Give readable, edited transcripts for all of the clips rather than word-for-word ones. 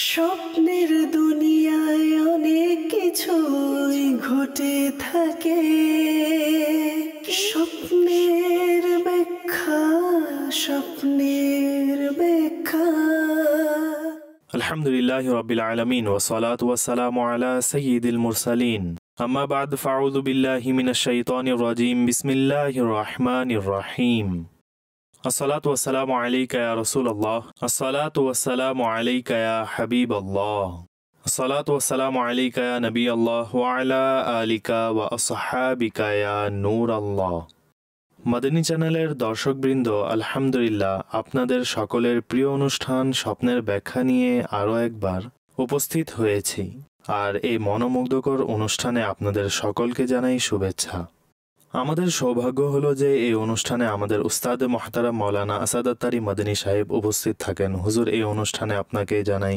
স্বপ্নের দুনিয়ায় অনেক কিছুই ঘটে থাকে, স্বপ্নের ব্যাখ্যা, স্বপ্নের ব্যাখ্যা। আলহামদুলিল্লাহি রাব্বিল আলামিন ওয়া সালাতু ওয়া সালামু আলা সাইয়্যিদিল মুরসালিন। আম্মা বা'দ, ফাউযু বিল্লাহি মিনাশ শাইতানির রাজীম। বিসমিল্লাহির রাহমানির রহিম। আসসালাতু ওয়াসসালামু আলাইকা ইয়া রাসূলুল্লাহ, আসসালাতু ওয়াসসালামু আলাইকা ইয়া হাবিবাল্লাহ, আসসালাতু ওয়াসসালামু আলাইকা ইয়া নবিয়াল্লাহ ওয়া আলা আলিকা ওয়া আসহাবিকা ইয়া নূরাল্লাহ। মাদানী চ্যানেলের দর্শকবৃন্দ, আলহামদুলিল্লাহ, আপনাদের সকলের প্রিয় অনুষ্ঠান স্বপ্নের ব্যাখ্যা নিয়ে আরও একবার উপস্থিত হয়েছি। আর এই মনোমুগ্ধকর অনুষ্ঠানে আপনাদের সকলকে জানাই শুভেচ্ছা। আমাদের সৌভাগ্য হলো যে এই অনুষ্ঠানে আমাদের উস্তাদ মুহতারাম মাওলানা আসাদ আত্তারি মাদানী সাহেব উপস্থিত থাকেন। হুজুর, এই অনুষ্ঠানে আপনাকে জানাই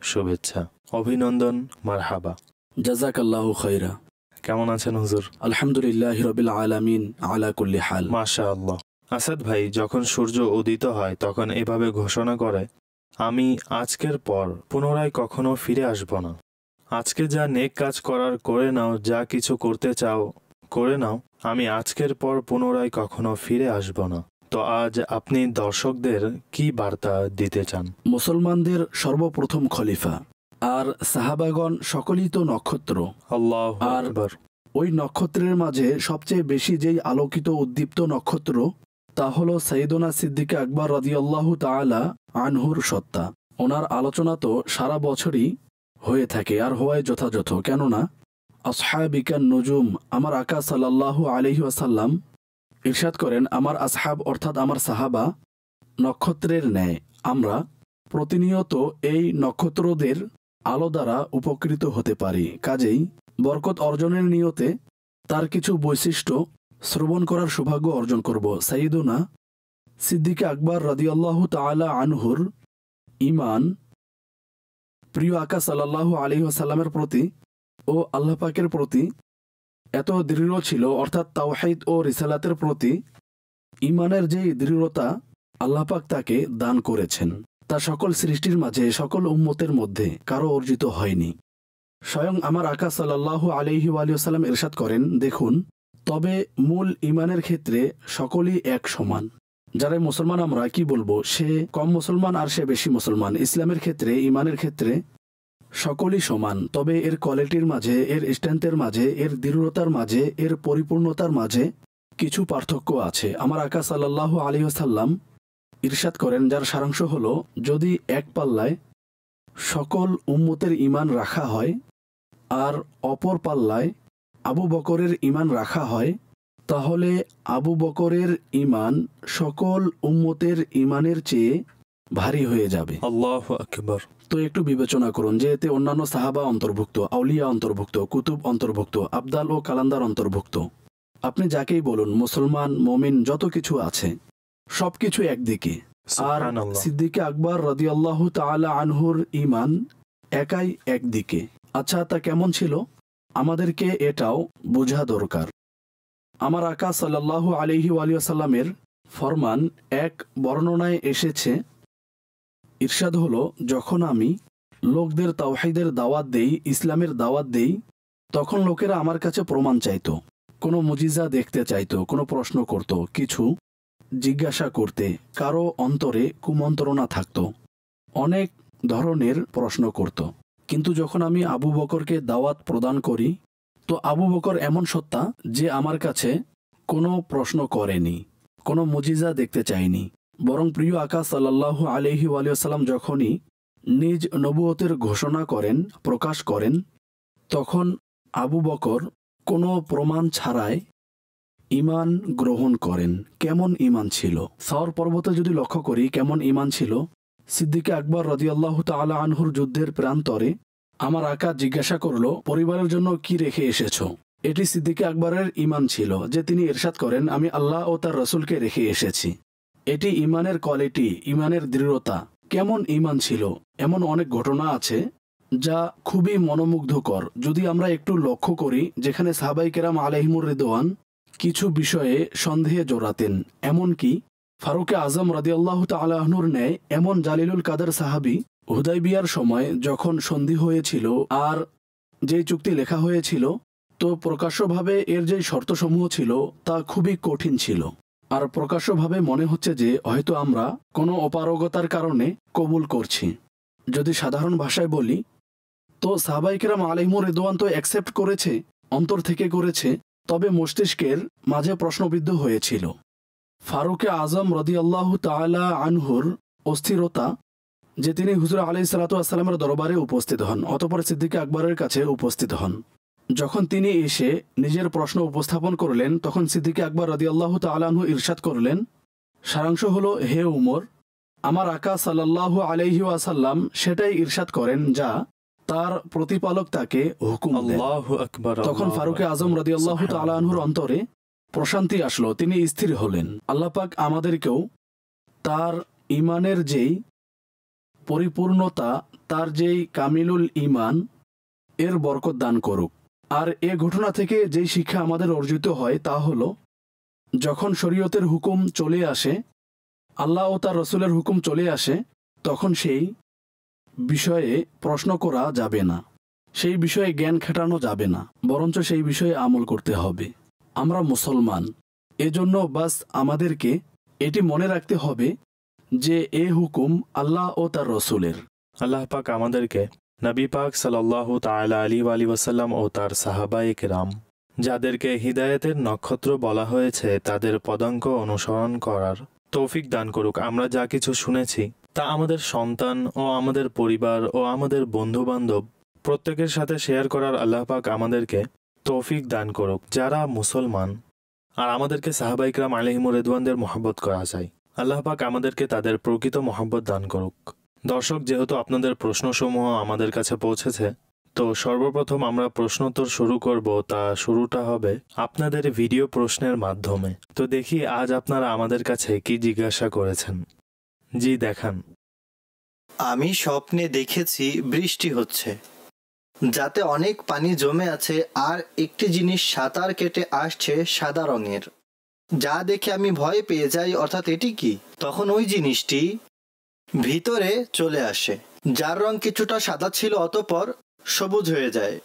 শুভেচ্ছা, অভিনন্দন, মারহাবা। জাযাকাল্লাহু খাইরা। কেমন আছেন হুজুর? আলহামদুলিল্লাহি রাব্বিল আলামিন আলা কুল্লি হাল। মাশাআল্লাহ। আসাদ ভাই, যখন সূর্য উদিত হয় তখন এভাবে ঘোষণা করে, আমি আজকের পর পুনরায় কখনো ফিরে আসব না। আজকে যা নেক কাজ করার করে নাও, যা কিছু করতে চাও করে নাও, আমি আজকের পর পুনরায় কখনো ফিরে আসব না। তো আজ আপনি দর্শকদের কি বার্তা দিতে চান? মুসলমানদের সর্বপ্রথম খলিফা আর সাহাবাগণ সকলেই তো নক্ষত্র। আল্লাহু আকবার। ওই নক্ষত্রের মাঝে সবচেয়ে বেশি যেই আলোকিত উদ্দীপ্ত নক্ষত্র, তা হলো সাইয়েদনা সিদ্দিক আকবর রাদিয়াল্লাহু তাআলা আনহুর সত্তা। ওনার আলোচনা তো সারা বছরই হয়ে থাকে, আর হওয়াই যথাযথ। কেননা আসহাবিকান নুজুম, আমার আকা সাল্লাল্লাহু আলাইহি ওয়াসাল্লাম ইরশাদ করেন, আমার আসহাব অর্থাৎ আমার সাহাবা নক্ষত্রের ন্যায়। আমরা প্রতিনিয়ত এই নক্ষত্রদের আলো দ্বারা উপকৃত হতে পারি। কাজেই বরকত অর্জনের নিয়তে তার কিছু বৈশিষ্ট্য শ্রবণ করার সৌভাগ্য অর্জন করব। সাইয়েদুনা সিদ্দিক আকবর রাদিয়াল্লাহু তাআলা আনহুর ঈমান প্রিয় আকা সাল্লাল্লাহু আলাইহি ওয়াসাল্লামের প্রতি ও আল্লাহ পাকের প্রতি এত দৃঢ় ছিল, অর্থাৎ তাওহীদ ও রিসালাতের প্রতি ঈমানের যে দৃঢ়তা আল্লাহ পাক তাকে দান করেছেন, তা সকল সৃষ্টির মাঝে, সকল উম্মতের মধ্যে কারো অর্জিত হয়নি। স্বয়ং আমার আকা সাল্লাল্লাহু আলাইহি ওয়াসাল্লাম ইরশাদ করেন, দেখুন, তবে মূল ঈমানের ক্ষেত্রে সকলেই এক সমান। যারা মুসলমান আমরা কি বলবো, সে কম মুসলমান আর সে বেশি মুসলমান। ইসলামের ক্ষেত্রে, ঈমানের ক্ষেত্রে সকলেই সমান। তবে এর কোয়ালিটির মাঝে, এর স্ট্রেংথের মাঝে, এর দৃঢ়তার মাঝে, এর পরিপূর্ণতার মাঝে কিছু পার্থক্য আছে। আমার আকা সাল্লাল্লাহু আলাইহি ওয়াসাল্লাম ইরশাদ করেন, যার সারাংশ হলো, যদি এক পাল্লায় সকল উম্মতের ঈমান রাখা হয় আর অপর পাল্লায় আবু বকরের ঈমান রাখা হয়, তাহলে আবু বকরের ঈমান সকল উম্মতের ঈমানের চেয়ে ভারী হয়ে যাবে। আল্লাহু আকবার। তো একটু বিবেচনা করুন যে এতে অন্যান্য সাহাবা অন্তর্ভুক্ত, আউলিয়া অন্তর্ভুক্ত, কুতুব অন্তর্ভুক্ত, আবদাল ও কালান্দার অন্তর্ভুক্ত। আপনি যাকেই বলুন, মুসলমান, মুমিন, যত কিছু আছে সবকিছু একদিকে। আর সিদ্দিক আকবর রাদিয়াল্লাহু তাআলা আনহুর ঈমান একাই একদিকে। আচ্ছা, তা কেমন ছিল? আমাদেরকে এটাও বোঝা দরকার। আমার আকা সাল্লাল্লাহু আলাইহি ওয়াসাল্লামের ফরমান এক বর্ণনায় এসেছে, ইরশাদ হলো, যখন আমি লোকদের তাওহীদের দাওয়াত দেই, ইসলামের দাওয়াত দেই, তখন লোকেরা আমার কাছে প্রমাণ চাইতো, কোনো মুজিজা দেখতে চাইতো, কোনো প্রশ্ন করত, কিছু জিজ্ঞাসা করতে, কারো অন্তরে কুমন্ত্রণা থাকতো, অনেক ধরনের প্রশ্ন করত। কিন্তু যখন আমি আবু বকরকে দাওয়াত প্রদান করি, তো আবু বকর এমন সত্তা যে আমার কাছে কোনো প্রশ্ন করেনি, কোনো মুজিজা দেখতে চায়নি। বরং প্রিয় আকা সাল্লাল্লাহু আলাইহি ওয়াসাল্লাম যখনই নিজ নবুয়তের ঘোষণা করেন, প্রকাশ করেন, তখন আবু বকর কোনো প্রমাণ ছাড়াই ঈমান গ্রহণ করেন। কেমন ঈমান ছিল? সাওর পর্বতে যদি লক্ষ্য করি কেমন ঈমান ছিল, সিদ্দিক আকবর রাদিয়াল্লাহু তাআলা আনহুর যুদ্ধের প্রান্তরে আমার আকা জিজ্ঞাসা করল, পরিবারের জন্য কি রেখে এসেছো? এটি সিদ্দিক আকবরের ঈমান ছিল যে তিনি ইরশাদ করেন, আমি আল্লাহ ও তার রাসূলকে রেখে এসেছি। এটি ঈমানের কোয়ালিটি, ঈমানের দৃঢ়তা। কেমন ঈমান ছিল? এমন অনেক ঘটনা আছে যা খুবই মনোমুগ্ধকর। যদি আমরা একটু লক্ষ্য করি, যেখানে সাহাবায়ে কেরাম আলাইহিমুর রিদওয়ান কিছু বিষয়ে সন্দেহে জড়াতেন, এমনকি ফারুক আজম রাদিয়াল্লাহু তাআলা আনহুর ন্যায় এমন জালিলুল কাদের সাহাবী হুদাইবিয়ার সময় যখন সন্ধি হয়েছিল আর যেই চুক্তি লেখা হয়েছিল, তো প্রকাশ্যভাবে এর যে শর্তসমূহ ছিল তা খুবই কঠিন ছিল। আর প্রকাশ্যভাবে মনে হচ্ছে যে হয়তো আমরা কোনো অপারগতার কারণে কবুল করছি। যদি সাধারণ ভাষায় বলি, তো সাহাবায়ে কেরাম আলাইহিমুর রিদওয়ান তো অ্যাকসেপ্ট করেছে, অন্তর থেকে করেছে, তবে মস্তিষ্কের মাঝে প্রশ্নবিদ্ধ হয়েছিল। ফারুকে আজম রাদিয়াল্লাহু তাআলা আনহুর অস্থিরতা যে তিনি হুজুর আলাইহিস সালাতু ওয়াস সালামের দরবারে উপস্থিত হন, অতঃপর সিদ্দিক আকবরের কাছে উপস্থিত হন। যখন তিনি এসে নিজের প্রশ্ন উপস্থাপন করলেন, তখন সিদ্দিক আকবর রাদিয়াল্লাহু তাআলা আনহু ইরশাদ করলেন, সারাংশ হলো, হে উমর, আমার আকা সাল্লাল্লাহু আলাইহি ওয়াসাল্লাম সেটাই ইরশাদ করেন যা তার প্রতিপালক তাকে হুকুম দেন। আল্লাহু আকবার। তখন ফারুকে আজম রাদিয়াল্লাহু তাআলা আনহুর অন্তরে প্রশান্তি আসলো, তিনি স্থির হলেন। আল্লাহ পাক আমাদেরকেও তার ঈমানের যেই পরিপূর্ণতা, তার যেই কামিলুল ঈমান, এর বরকত দান করুক। আর এ ঘটনা থেকে যেই শিক্ষা আমাদের অর্জিত হয় তা হলো, যখন শরীয়তের হুকুম চলে আসে, আল্লাহ ও তার রসুলের হুকুম চলে আসে, তখন সেই বিষয়ে প্রশ্ন করা যাবে না, সেই বিষয়ে জ্ঞান খাটানো যাবে না, বরঞ্চ সেই বিষয়ে আমল করতে হবে। আমরা মুসলমান, এজন্য বাস আমাদেরকে এটি মনে রাখতে হবে যে এ হুকুম আল্লাহ ও তার রসুলের। আল্লাহ পাক আমাদেরকে নবী পাক সাল্লাল্লাহু তাআলা আলাইহি ওয়াসাল্লাম ও তার সাহাবায়ে কেরাম যাদেরকে হিদায়াতের নক্ষত্র বলা হয়েছে তাদের পদাঙ্ক অনুসরণ করার তৌফিক দান করুক। আমরা যা কিছু শুনেছি তা আমাদের সন্তান ও আমাদের পরিবার ও আমাদের বন্ধু বান্ধব প্রত্যেকের সাথে শেয়ার করার আল্লাহ পাক আমাদেরকে তৌফিক দান করুক যারা মুসলমান, আর আমাদেরকে সাহাবায়ে কেরাম আলাইহিমুর রিদওয়ানদের মহব্বত করা যায়। আল্লাহ পাক আমাদেরকে তাদের প্রকৃত মহব্বত দান করুক। দর্শক, যেহেতু আপনাদের প্রশ্নসমূহ আমাদের কাছে পৌঁছেছে, তো সর্বপ্রথম আমরা প্রশ্নোত্তর শুরু করব। তা শুরুটা হবে আপনাদের ভিডিও প্রশ্নের মাধ্যমে। তো দেখি আজ আপনারা আমাদের কাছে কি জিজ্ঞাসা করেছেন। জি দেখান। আমি স্বপ্নে দেখেছি বৃষ্টি হচ্ছে, যাতে অনেক পানি জমে আছে, আর একটি জিনিস সাঁতার কেটে আসছে সাদা রঙের, যা দেখে আমি ভয় পেয়ে যাই। অর্থাৎ এটি কি? তখন ওই জিনিসটি ভিতরে চলে আসে, যার রং কিছুটা সাদা ছিল, অতঃপর সবুজ হয়ে যায়।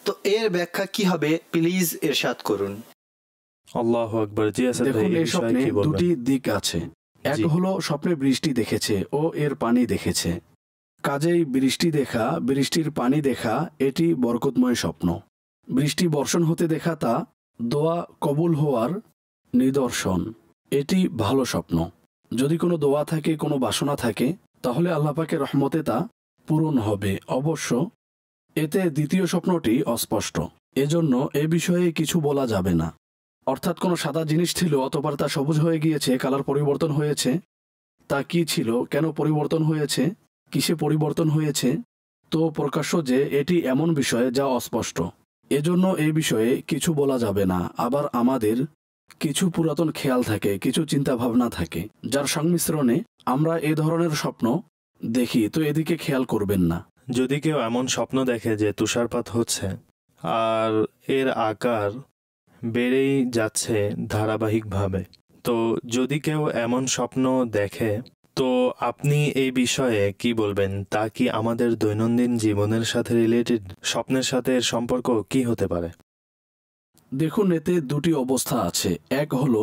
তো এর ব্যাখ্যা কি হবে, প্লিজ ইরশাদ করুন। আল্লাহু আকবার। জি আসাদ ভাই, দেখুন, এই এই বিষয়ে স্বপ্নে কি বলবেন? দুটি দিক আছে। এক জি। হলো স্বপ্নে বৃষ্টি দেখেছে ও এর পানি দেখেছে। কাজেই বৃষ্টি দেখা, বৃষ্টির পানি দেখা এটি বরকতময় স্বপ্ন। বৃষ্টি বর্ষণ হতে দেখা তা দোয়া কবুল হওয়ার নিদর্শন। এটি ভালো স্বপ্ন। যদি কোনো দোয়া থাকে, কোনো বাসনা থাকে, তাহলে আল্লাহ পাকের রহমতে তা পূরণ হবে অবশ্য। এতে দ্বিতীয় স্বপ্নটি অস্পষ্ট, এজন্য এ বিষয়ে কিছু বলা যাবে না। অর্থাৎ কোনো সাদা জিনিস ছিল, অতঃপর তা সবুজ হয়ে গিয়েছে, কালার পরিবর্তন হয়েছে। তা কি ছিল, কেন পরিবর্তন হয়েছে, কিসে পরিবর্তন হয়েছে, তো প্রকাশ্য যে এটি এমন বিষয় যা অস্পষ্ট, এজন্য এই বিষয়ে কিছু বলা যাবে না। আবার আমাদের কিছু পুরাতন খেয়াল থাকে, কিছু চিন্তা ভাবনা থাকে, যার সংমিশ্রণে আমরা এ ধরনের স্বপ্ন দেখি, তো এদিকে খেয়াল করবেন না। যদি কেউ এমন স্বপ্ন দেখে যে তুষারপাত হচ্ছে আর এর আকার বেড়েই যাচ্ছে ধারাবাহিকভাবে, তো যদি কেউ এমন স্বপ্ন দেখে, তো আপনি এই বিষয়ে কি বলবেন? তা কি আমাদের দৈনন্দিন জীবনের সাথে রিলেটেড? স্বপ্নের সাথে এর সম্পর্ক কি হতে পারে? দেখুন, এতে দুটি অবস্থা আছে। এক হলো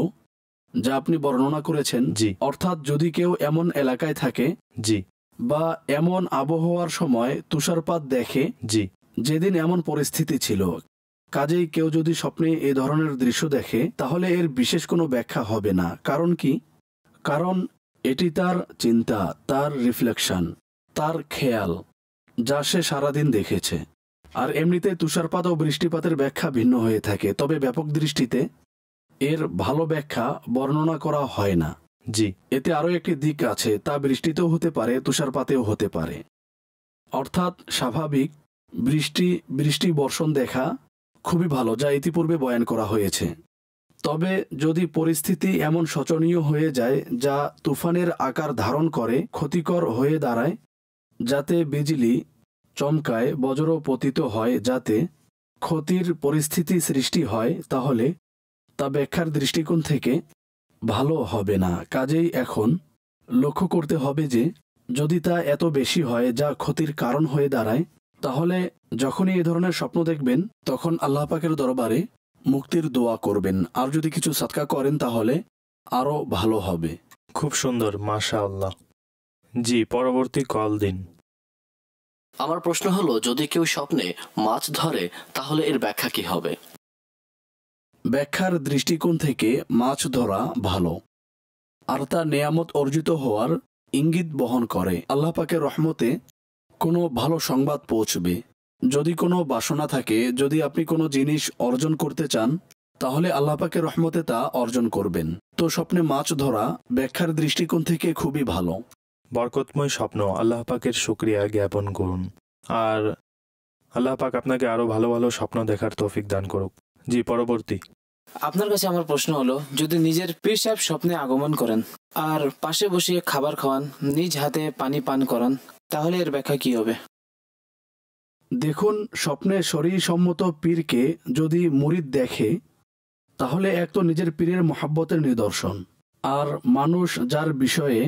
যা আপনি বর্ণনা করেছেন, জি। অর্থাৎ যদি কেউ এমন এলাকায় থাকে জি বা এমন আবহাওয়ার সময় তুষারপাত দেখে জি যেদিন এমন পরিস্থিতি ছিল, কাজেই কেউ যদি স্বপ্নে এ ধরনের দৃশ্য দেখে, তাহলে এর বিশেষ কোনো ব্যাখ্যা হবে না। কারণ কি? কারণ এটি তার চিন্তা, তার রিফ্লেকশন, তার খেয়াল, যা সে সারাদিন দেখেছে। আর এমনিতে তুষারপাত ও বৃষ্টিপাতের ব্যাখ্যা ভিন্ন হয়ে থাকে, তবে ব্যাপক দৃষ্টিতে এর ভালো ব্যাখ্যা বর্ণনা করা হয় না। জি এতে আরও একটি দিক আছে, তা বৃষ্টিতেও হতে পারে, তুষারপাতেও হতে পারে। অর্থাৎ স্বাভাবিক বৃষ্টি বর্ষণ দেখা খুবই ভালো, যা ইতিপূর্বে বয়ান করা হয়েছে। তবে যদি পরিস্থিতি এমন শোচনীয় হয়ে যায় যা তুফানের আকার ধারণ করে, ক্ষতিকর হয়ে দাঁড়ায়, যাতে বিজলি চমকায়, বজ্র পতিত হয়, যাতে ক্ষতির পরিস্থিতি সৃষ্টি হয়, তাহলে তা ব্যাখ্যার দৃষ্টিকোণ থেকে ভালো হবে না। কাজেই এখন লক্ষ্য করতে হবে যে যদি তা এত বেশি হয় যা ক্ষতির কারণ হয়ে দাঁড়ায়, তাহলে যখনই এই ধরনের স্বপ্ন দেখবেন তখন আল্লাহ পাকের দরবারে মুক্তির দোয়া করবেন। আর যদি কিছু সাদকা করেন তাহলে আরও ভালো হবে। খুব সুন্দর, মাশাআল্লাহ। জি, পরবর্তী কল দিন। আমার প্রশ্ন হলো, যদি কেউ স্বপ্নে মাছ ধরে তাহলে এর ব্যাখ্যা কি হবে? ব্যাখ্যার দৃষ্টিকোণ থেকে মাছ ধরা ভালো, আর তা নেয়ামত অর্জিত হওয়ার ইঙ্গিত বহন করে। আল্লাহ পাকের রহমতে কোনো ভালো সংবাদ পৌঁছবে। যদি কোনো বাসনা থাকে, যদি আপনি কোনো জিনিস অর্জন করতে চান, তাহলে আল্লাহ পাকের রহমতে তা অর্জন করবেন। তো স্বপ্নে মাছ ধরা ব্যাখ্যার দৃষ্টিকোণ থেকে খুবই ভালো। বরকতময় স্বপ্ন, আল্লাহ পাকের শুকরিয়া জ্ঞাপন করুন, আর আল্লাহ পাক আপনাকে আরো ভালো ভালো স্বপ্ন দেখার তৌফিক দান করুক। জি, পরবর্তী। আপনার কাছে আমার প্রশ্ন হলো, যদি নিজের পীর সাহেব স্বপ্নে আগমন করেন আর পাশে বসিয়ে খাবার খাওয়ান, নিজ হাতে পানি পান করান, তাহলে এর ব্যাখ্যা কি হবে? দেখুন, স্বপ্নে শরীয়সম্মত পীরকে যদি মুরিদ দেখে, তাহলে এক তো নিজের পীরের মহাব্বতের নিদর্শন। আর মানুষ যার বিষয়ে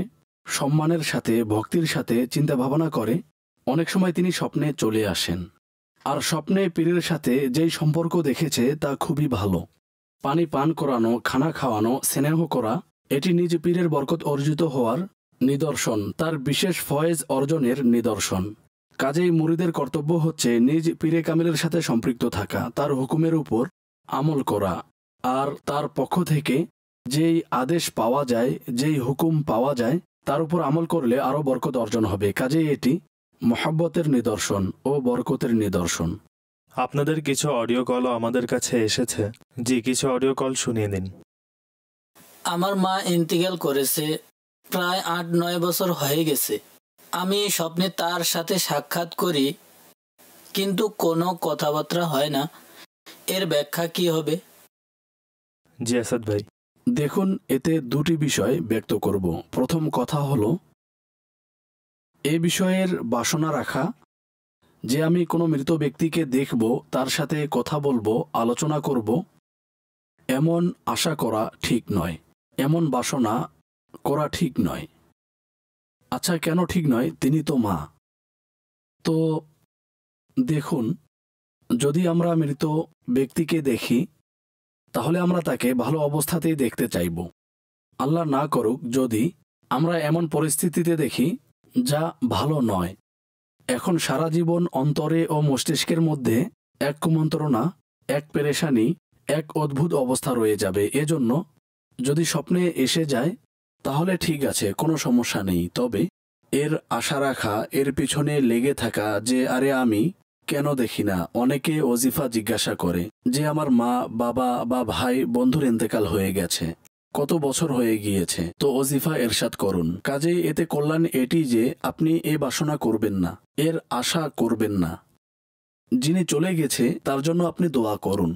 সম্মানের সাথে ভক্তির সাথে চিন্তা ভাবনা করে, অনেক সময় তিনি স্বপ্নে চলে আসেন। আর স্বপ্নে পীরের সাথে যেই সম্পর্ক দেখেছে তা খুবই ভালো। পানি পান করানো, খানা খাওয়ানো, স্নেহ করা, এটি নিজ পীরের বরকত অর্জিত হওয়ার নিদর্শন, তার বিশেষ ফয়েজ অর্জনের নিদর্শন। কাজেই মুরিদের কর্তব্য হচ্ছে নিজ পীরে কামিলের সাথে সম্পৃক্ত থাকা, তার হুকুমের উপর আমল করা, আর তার পক্ষ থেকে যেই আদেশ পাওয়া যায়, যেই হুকুম পাওয়া যায়, তার উপর আমল করলে আরও বরকত অর্জন হবে। কাজেই এটি মহাব্বতের নিদর্শন ও বরকতের নিদর্শন। আপনাদের কিছু অডিও কলও আমাদের কাছে এসেছে। জি, কিছু অডিও কল শুনিয়ে দিন। আমার মা ইন্তিকাল করেছে, প্রায় ৮-৯ বছর হয়ে গেছে। আমি স্বপ্নে তার সাথে সাক্ষাৎ করি, কিন্তু কোনো কথাবার্তা হয় না। এর ব্যাখ্যা কি হবে? জি আসাদ ভাই। দেখুন, এতে দুটি বিষয় ব্যক্ত করব। প্রথম কথা হলো, এ বিষয়ের বাসনা রাখা যে আমি কোনো মৃত ব্যক্তিকে দেখব, তার সাথে কথা বলবো, আলোচনা করব, এমন আশা করা ঠিক নয়, এমন বাসনা করা ঠিক নয়। আচ্ছা, কেন ঠিক নয়? তিনি তো মা। তো দেখুন, যদি আমরা মৃত ব্যক্তিকে দেখি, তাহলে আমরা তাকে ভালো অবস্থাতেই দেখতে চাইব। আল্লাহ না করুক যদি আমরা এমন পরিস্থিতিতে দেখি যা ভালো নয়। এখন সারা জীবন অন্তরে ও মস্তিষ্কের মধ্যে এক কুমন্ত্রণা, এক পেরেশানি, এক অদ্ভুত অবস্থা রয়ে যাবে। এজন্য যদি স্বপ্নে এসে যায় তাহলে ঠিক আছে, কোনো সমস্যা নেই। তবে এর আশা রাখা, এর পিছনে লেগে থাকা যে আরে আমি কেন দেখি না, অনেকে ওজিফা জিজ্ঞাসা করে যে আমার মা, বাবা বা ভাই, বন্ধুর ইন্তেকাল হয়ে গেছে, কত বছর হয়ে গিয়েছে, তো ওজিফা এরশাদ করুন। কাজেই এতে কল্যাণ এটি যে আপনি এ বাসনা করবেন না, এর আশা করবেন না। যিনি চলে গেছে তার জন্য আপনি দোয়া করুন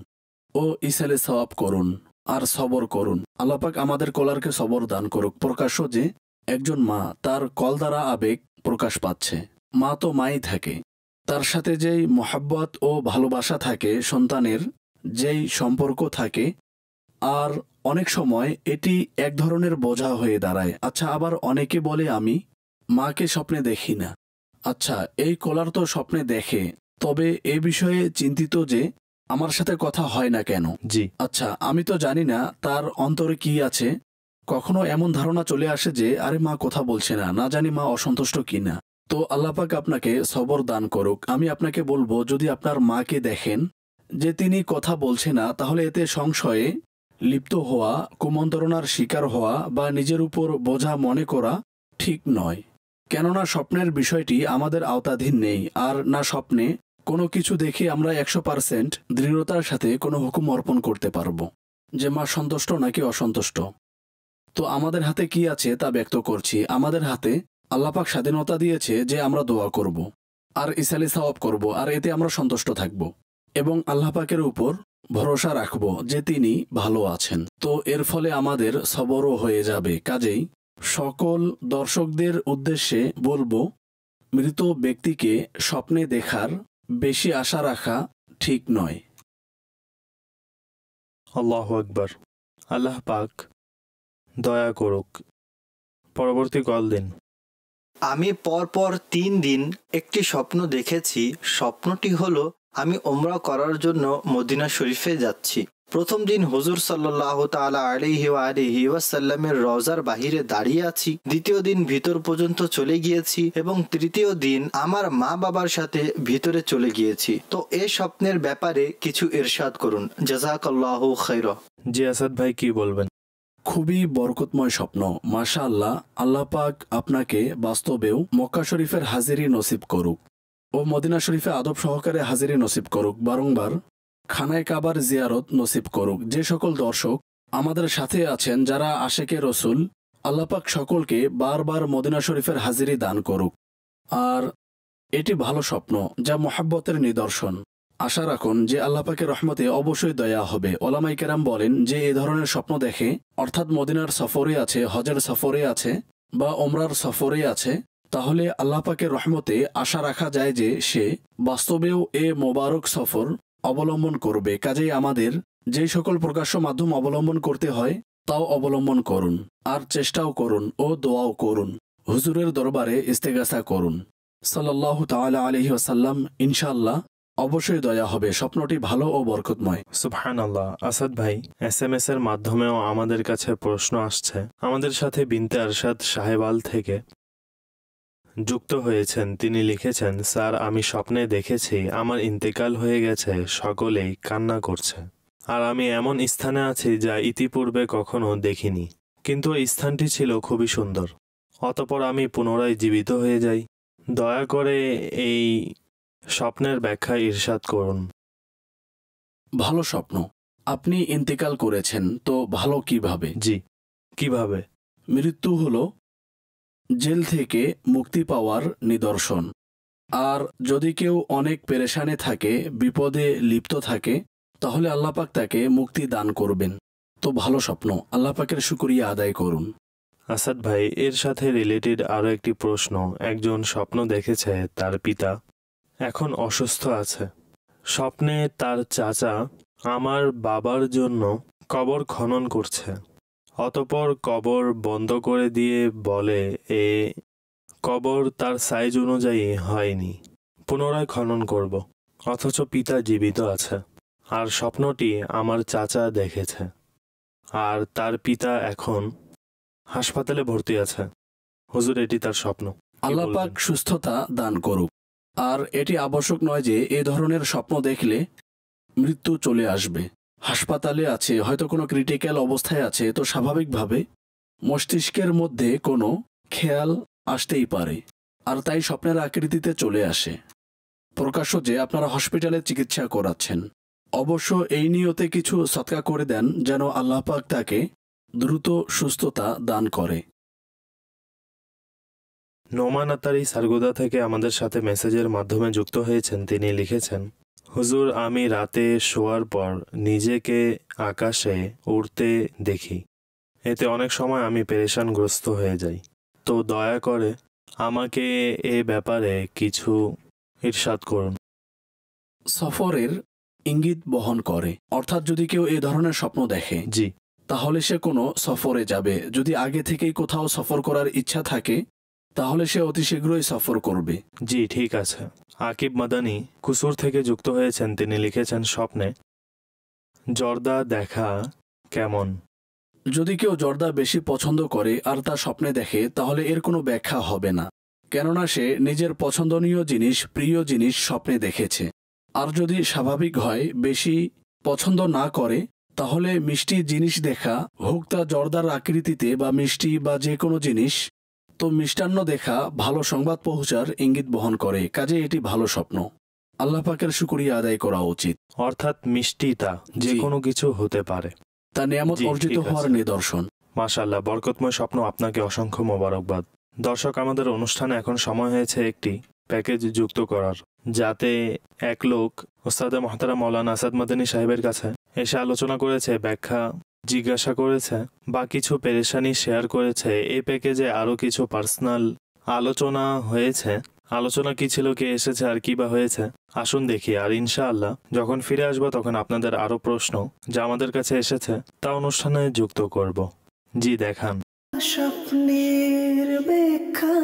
ও ইসালে সওয়াব করুন আর সবর করুন। আল্লাহ পাক আমাদের কলারকে সবর দান করুক। প্রকাশ্য যে একজন মা, তার কল দ্বারা আবেগ প্রকাশ পাচ্ছে। মা তো মাই থাকে, তার সাথে যেই মহাব্বত ও ভালোবাসা থাকে, সন্তানের যেই সম্পর্ক থাকে, আর অনেক সময় এটি এক ধরনের বোঝা হয়ে দাঁড়ায়। আচ্ছা, আবার অনেকে বলে আমি মাকে স্বপ্নে দেখি না। আচ্ছা, এই কলার তো স্বপ্নে দেখে, তবে এ বিষয়ে চিন্তিত যে আমার সাথে কথা হয় না কেন। জি, আচ্ছা, আমি তো জানি না তার অন্তরে কি আছে। কখনো এমন ধারণা চলে আসে যে আরে মা কথা বলছে না, না জানি মা অসন্তুষ্ট কিনা। তো আল্লাহ পাক আপনাকে সবর দান করুক। আমি আপনাকে বলবো, যদি আপনার মাকে দেখেন যে তিনি কথা বলছে না, তাহলে এতে সংশয়ে লিপ্ত হওয়া, কুমন্ত্রণার শিকার হওয়া বা নিজের উপর বোঝা মনে করা ঠিক নয়। কেননা স্বপ্নের বিষয়টি আমাদের আওতাধীন নেই। আর না স্বপ্নে কোনো কিছু দেখে আমরা 100% দৃঢ়তার সাথে কোনো হুকুম অর্পণ করতে পারবো যে মা সন্তুষ্ট নাকি অসন্তুষ্ট। তো আমাদের হাতে কি আছে তা ব্যক্ত করছি। আমাদের হাতে আল্লাহ পাক স্বাধীনতা দিয়েছে যে আমরা দোয়া করব আর ইসালে সওয়াব করব, আর এতে আমরা সন্তুষ্ট থাকব এবং আল্লাহ পাকের উপর ভরসা রাখব যে তিনি ভালো আছেন। তো এর ফলে আমাদের সবরও হয়ে যাবে। কাজেই সকল দর্শকদের উদ্দেশ্যে বলবো, মৃত ব্যক্তিকে স্বপ্নে দেখার বেশি আশা রাখা ঠিক নয়। আল্লাহু আকবার। আল্লাহ পাক দয়া করুক। পরবর্তী কল দিন। আমি পরপর 3 দিন একটি স্বপ্ন দেখেছি। স্বপ্নটি হলো আমি ওমরা করার জন্য মদিনা শরীফে যাচ্ছি। প্রথম দিন হুজুর সাল্লাল্লাহু তাআলা আলাইহি ওয়াসাল্লামের রওজার বাহিরে দাঁড়িয়ে আছি। দ্বিতীয় দিন ভিতর পর্যন্ত চলে গিয়েছি এবং তৃতীয় দিন আমার মা বাবার সাথে ভিতরে চলে গিয়েছি। তো এই স্বপ্নের ব্যাপারে কিছু ইরশাদ করুন, জাযাকাল্লাহু খাইরা। জি আসাদ ভাই, কি বলবেন? খুবই বরকতময় স্বপ্ন, মাশাআল্লাহ। আল্লাহ পাক আপনাকে বাস্তবেও মক্কা শরীফের হাজিরি নসিব করুক ও মদিনা শরীফে আদব সহকারে হাজিরি নসিব করুক, বারংবার খানায় কাবার জিয়ারত নসিব করুক। যে সকল দর্শক আমাদের সাথে আছেন যারা আশেকে রসুল, আল্লাহ পাক সকলকে বারবার মদিনা শরীফের হাজিরি দান করুক। আর এটি ভালো স্বপ্ন যা মোহাব্বতের নিদর্শন। আশা রাখুন যে আল্লাহ পাকের রহমতে অবশ্যই দয়া হবে। ওলামাই কেরাম বলেন যে এ ধরনের স্বপ্ন দেখে, অর্থাৎ মদিনার সফরে আছে, হজের সফরে আছে বা ওমরার সফরে আছে, তাহলে আল্লাহ পাকের রহমতে আশা রাখা যায় যে সে বাস্তবেও এ মোবারক সফর অবলম্বন করবে। কাজেই আমাদের যেই সকল প্রকাশ্য মাধ্যম অবলম্বন করতে হয় তাও অবলম্বন করুন, আর চেষ্টাও করুন ও দোয়াও করুন, হুজুরের দরবারে ইস্তেগাসা করুন সাল্লাল্লাহু তাআলা আলাইহি ওয়াসাল্লাম। ইনশাআল্লাহ অবশ্যই দয়া হবে। স্বপ্নটি ভালো ও বরকতময়। সুবহানাল্লাহ। আসাদ ভাই, SMS এর মাধ্যমেও আমাদের কাছে প্রশ্ন আসছে। আমাদের সাথে বিনতে আরশাদ সাহেবাল থেকে যুক্ত হয়েছেন। তিনি লিখেছেন, স্যার, আমি স্বপ্নে দেখেছি আমার ইন্তেকাল হয়ে গেছে, সকলেই কান্না করছে, আর আমি এমন স্থানে আছি যা ইতিপূর্বে কখনো দেখিনি, কিন্তু এই স্থানটি ছিল খুবই সুন্দর। অতঃপর আমি পুনরায় জীবিত হয়ে যাই। দয়া করে এই স্বপ্নের ব্যাখ্যা ইরশাদ করুন। ভালো স্বপ্ন। আপনি ইন্তেকাল করেছেন, তো ভালো কিভাবে? জি, কিভাবে? মৃত্যু হলো জেল থেকে মুক্তি পাওয়ার নিদর্শন। আর যদি কেউ অনেক পেরেশানে থাকে, বিপদে লিপ্ত থাকে, তাহলে আল্লাহ পাক তাকে মুক্তি দান করবেন। তো ভালো স্বপ্ন, আল্লাহ পাকের শুকরিয়া আদায় করুন। আসাদ ভাই, এর সাথে রিলেটেড আরও একটি প্রশ্ন। একজন স্বপ্ন দেখেছে তার পিতা এখন অসুস্থ আছে। স্বপ্নে তার চাচা আমার বাবার জন্য কবর খনন করছে। অতঃপর কবর বন্ধ করে দিয়ে বলে এ কবর তার সাইজ অনুযায়ী হয়নি, পুনরায় খনন করব। অথচ পিতা জীবিত আছে। আর স্বপ্নটি আমার চাচা দেখেছে, আর তার পিতা এখন হাসপাতালে ভর্তি আছে। হুজুর, এটি তার স্বপ্ন। আল্লাহ পাক সুস্থতা দান করুক। আর এটি আবশ্যক নয় যে এ ধরনের স্বপ্ন দেখলে মৃত্যু চলে আসবে। হাসপাতালে আছে, হয়তো কোনো ক্রিটিক্যাল অবস্থায় আছে, তো স্বাভাবিকভাবে মস্তিষ্কের মধ্যে কোনো খেয়াল আসতেই পারে, আর তাই স্বপ্নের আকৃতিতে চলে আসে। প্রকাশ্য যে আপনারা হসপিটালে চিকিৎসা করাচ্ছেন, অবশ্য এই নিয়তে কিছু সদকা করে দেন যেন আল্লাহ পাক তাকে দ্রুত সুস্থতা দান করে। নোমান আতারি সারগোদা থেকে আমাদের সাথে মেসেজের মাধ্যমে যুক্ত হয়েছেন। তিনি লিখেছেন, হুজুর, আমি রাতে শোয়ার পর নিজেকে আকাশে উড়তে দেখি। এতে অনেক সময় আমি পেরেশানগ্রস্ত হয়ে যাই। তো দয়া করে আমাকে এ ব্যাপারে কিছু ইরশাদ করুন। সফরের ইঙ্গিত বহন করে, অর্থাৎ যদি কেউ এ ধরনের স্বপ্ন দেখে, জি, তাহলে সে কোনো সফরে যাবে। যদি আগে থেকেই কোথাও সফর করার ইচ্ছা থাকে, তাহলে সে অতি শীঘ্রই সফর করবে। জি, ঠিক আছে। আকিব মাদানি কুসুর থেকে যুক্ত হয়েছেন। তিনি লিখেছেন, স্বপ্নে জর্দা দেখা কেমন? যদি কেউ জর্দা বেশি পছন্দ করে আর তা স্বপ্নে দেখে, তাহলে এর কোনো ব্যাখ্যা হবে না, কেননা সে নিজের পছন্দনীয় জিনিস, প্রিয় জিনিস স্বপ্নে দেখেছে। আর যদি স্বাভাবিক হয়, বেশি পছন্দ না করে, তাহলে মিষ্টি জিনিস দেখা, হোক তা জর্দার আকৃতিতে বা মিষ্টি বা যে কোনো জিনিস, তো মিষ্টান্ন দেখা ভালো সংবাদ পৌঁছার ইঙ্গিত বহন করে। কাজে এটি ভালো স্বপ্ন। আল্লাহ পাকের শুকরিয়া আদায় করা উচিত। অর্থাৎ মিষ্টিটা যে কোনো কিছু হতে পারে, তা নিয়ামত অর্জিত হওয়ার নিদর্শন। মাশাআল্লাহ, বরকতময় স্বপ্ন। আপনাকে অসংখ্য মোবারকবাদ। দর্শক, আমাদের অনুষ্ঠানে এখন সময় হয়েছে একটি প্যাকেজ যুক্ত করার, যাতে এক লোক ওস্তাদে মুহতারাম মাওলানা আসাদ মাদানী সাহেবের কাছে এসে আলোচনা করেছে, ব্যাখ্যা জিজ্ঞাসা করেছে বা কিছু পেরেশানি শেয়ার করেছে। এই প্যাকেজে আরও কিছু পার্সোনাল আলোচনা হয়েছে। আলোচনা কি ছিল, কে এসেছে আর কি বা হয়েছে, আসুন দেখি। আর ইনশাআল্লাহ যখন ফিরে আসবো তখন আপনাদের আরও প্রশ্ন যা আমাদের কাছে এসেছে তা অনুষ্ঠানে যুক্ত করব। জি, দেখান। স্বপ্নের ব্যাখ্যা।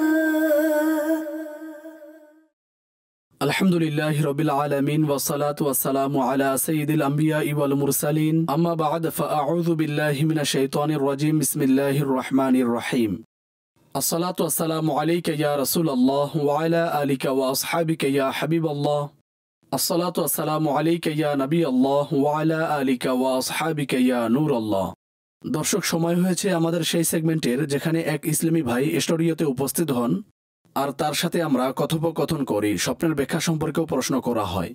আলহামদুলিল্লাহি রাব্বিল আলামিন ওয়াসসালাতু ওয়াসসালামু আলা সাইয়্যিদিল আমবিয়াই ওয়াল মুরসালিন আম্মা বা'দ ফাআউযু বিল্লাহি মিনাশ শাইতানির রাজীম বিসমিল্লাহির রহমানির রহিম আসসালাতু ওয়াসসালামু আলাইকা ইয়া রাসূলুল্লাহ ওয়া আলা আলিকা ওয়া আসহাবিকা ইয়া হাবিবাল্লাহ আসসালাতু ওয়াসসালামু আলাইকা ইয়া নবিয়াল্লাহ ওয়া আলা আলিকা ওয়া আসহাবিকা ইয়া নূরাল্লাহ। দর্শক, সময় হয়েছে আমাদের সেই সেগমেন্টের যেখানে এক ইসলামী ভাই স্টুডিওতে উপস্থিত হন আর তার সাথে আমরা কথোপকথন করি, স্বপ্নের ব্যাখ্যা সম্পর্কেও প্রশ্ন করা হয়